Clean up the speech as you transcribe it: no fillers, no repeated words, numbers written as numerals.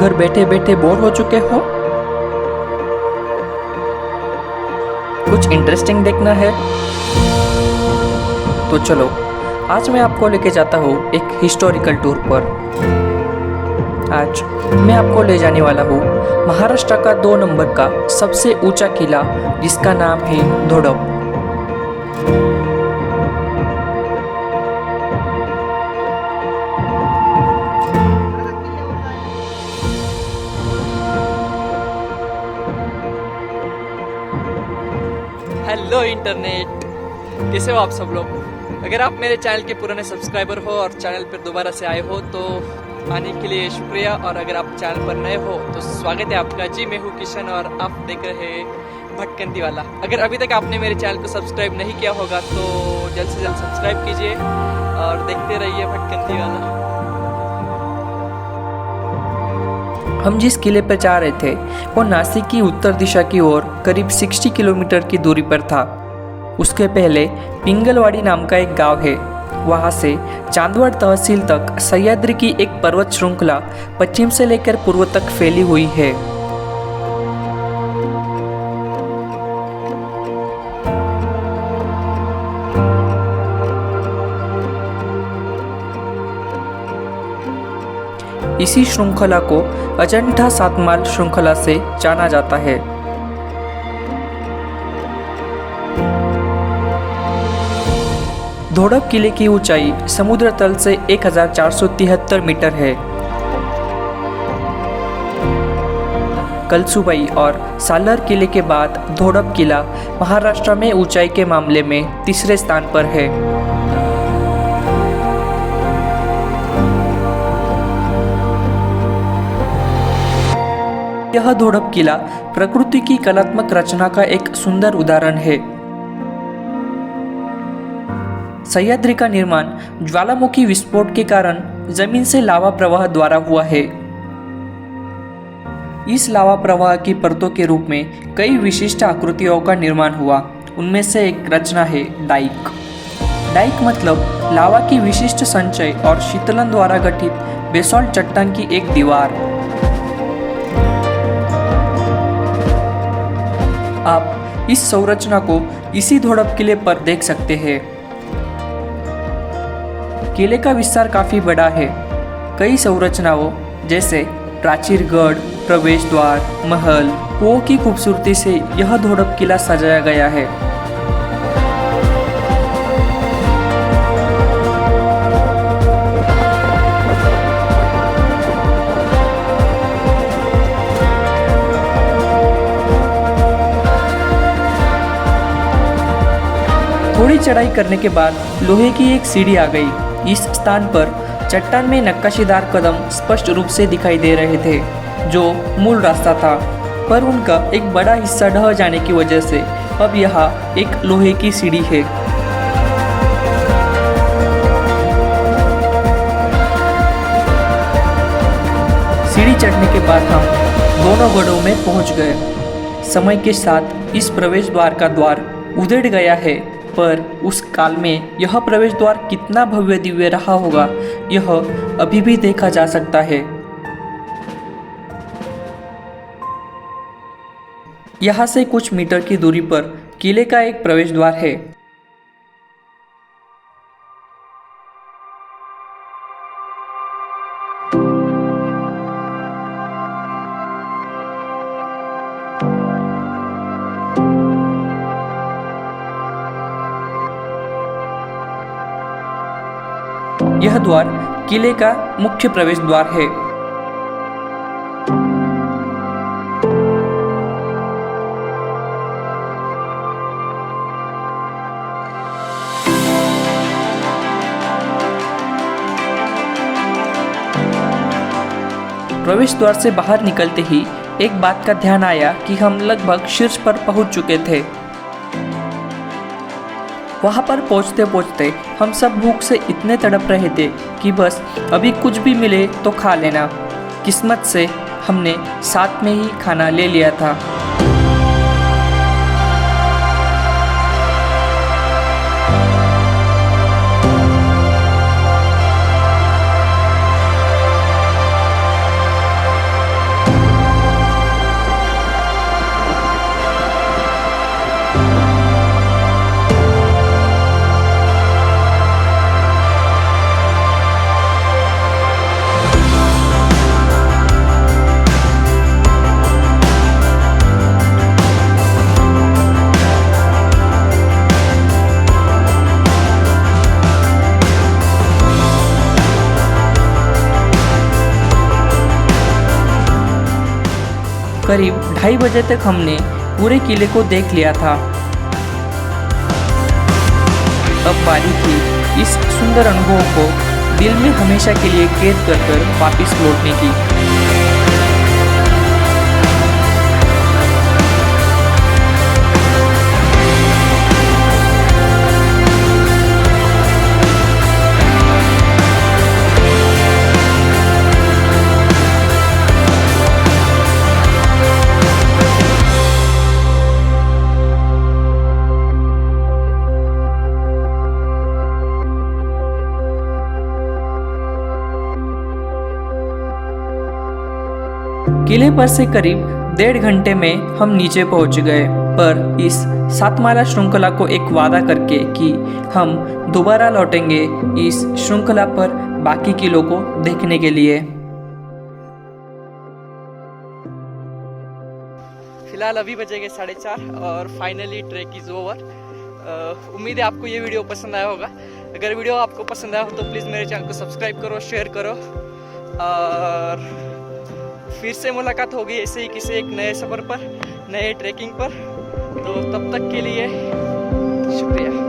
घर बैठे बैठे बोर हो चुके हो? कुछ इंटरेस्टिंग देखना है? तो चलो, आज मैं आपको लेके जाता हूँ एक हिस्टोरिकल टूर पर। आज मैं आपको ले जाने वाला हूँ महाराष्ट्र का 2 नंबर का सबसे ऊंचा किला, जिसका नाम है धोडप। हेलो इंटरनेट, कैसे हो आप सब लोग। अगर आप मेरे चैनल के पुराने सब्सक्राइबर हो और चैनल पर दोबारा से आए हो तो आने के लिए शुक्रिया, और अगर आप चैनल पर नए हो तो स्वागत है आपका। जी, मैं हूँ किशन और आप देख रहे हैं भटकंती वाला। अगर अभी तक आपने मेरे चैनल को सब्सक्राइब नहीं किया होगा तो जल्द से जल्द सब्सक्राइब कीजिए और देखते रहिए भटकंती वाला। हम जिस किले पर जा रहे थे वो नासिक की उत्तर दिशा की ओर करीब 60 किलोमीटर की दूरी पर था। उसके पहले पिंगलवाड़ी नाम का एक गांव है। वहां से चांदवड़ तहसील तक सह्याद्री की एक पर्वत श्रृंखला पश्चिम से लेकर पूर्व तक फैली हुई है। इसी श्रृंखला को अजंठा सातमाल श्रृंखला से जाना जाता है। धोडप किले की ऊंचाई समुद्र तल से 1473 मीटर है। कलसुबाई और सालर किले के बाद धोडप किला महाराष्ट्र में ऊंचाई के मामले में तीसरे स्थान पर है। यह धोडप किला प्रकृति की कलात्मक रचना का एक सुंदर उदाहरण है। सह्याद्री का निर्माण ज्वालामुखी विस्फोट के कारण जमीन से लावा प्रवाह द्वारा हुआ है। इस लावा प्रवाह की परतों के रूप में कई विशिष्ट आकृतियों का निर्माण हुआ। उनमें से एक रचना है डाइक। डाइक मतलब लावा की विशिष्ट संचय और शीतलन द्वारा गठित बेसॉल्ट चट्टान की एक दीवार। आप इस संरचना को इसी धोडप किले पर देख सकते हैं। किले का विस्तार काफी बड़ा है। कई संरचनाओं जैसे प्राचीरगढ़, प्रवेश द्वार, महल, कुओं की खूबसूरती से यह धोडप किला सजाया गया है। थोड़ी चढ़ाई करने के बाद लोहे की एक सीढ़ी आ गई। इस स्थान पर चट्टान में नक्काशीदार कदम स्पष्ट रूप से दिखाई दे रहे थे, जो मूल रास्ता था, पर उनका एक बड़ा हिस्सा ढह जाने की वजह से अब यहाँ एक लोहे की सीढ़ी है। सीढ़ी चढ़ने के बाद हम दोनों गढ़ों में पहुंच गए। समय के साथ इस प्रवेश द्वार का द्वार उधेड़ गया है, पर उस काल में यह प्रवेश द्वार कितना भव्य दिव्य रहा होगा, यह अभी भी देखा जा सकता है। यहाँ से कुछ मीटर की दूरी पर किले का एक प्रवेश द्वार है। यह द्वार किले का मुख्य प्रवेश द्वार है। प्रवेश द्वार से बाहर निकलते ही एक बात का ध्यान आया कि हम लगभग शीर्ष पर पहुंच चुके थे। वहां पर पहुंचते पहुंचते हम सब भूख से इतने तड़प रहे थे कि बस अभी कुछ भी मिले तो खा लेना। किस्मत से हमने साथ में ही खाना ले लिया था। करीब 2:30 बजे तक हमने पूरे किले को देख लिया था। अब बारी थी इस सुंदर अनुभव को दिल में हमेशा के लिए कैद कर वापस लौटने की। किले पर से करीब 1.5 घंटे में हम नीचे पहुंच गए, पर इस 7 माला श्रृंखला को एक वादा करके कि हम दोबारा लौटेंगे इस श्रृंखला पर बाकी किलों को देखने के लिए। फिलहाल अभी बजेंगे 4:30 और फाइनली ट्रैक इज़ ओवर। उम्मीद है आपको ये वीडियो पसंद आया होगा। अगर वीडियो आपको पसंद आया हो तो प्लीज़ मेरे चैनल को सब्सक्राइब करो, शेयर करो और फिर से मुलाकात होगी ऐसे ही किसी एक नए सफ़र पर, नए ट्रैकिंग पर। तो तब तक के लिए शुक्रिया।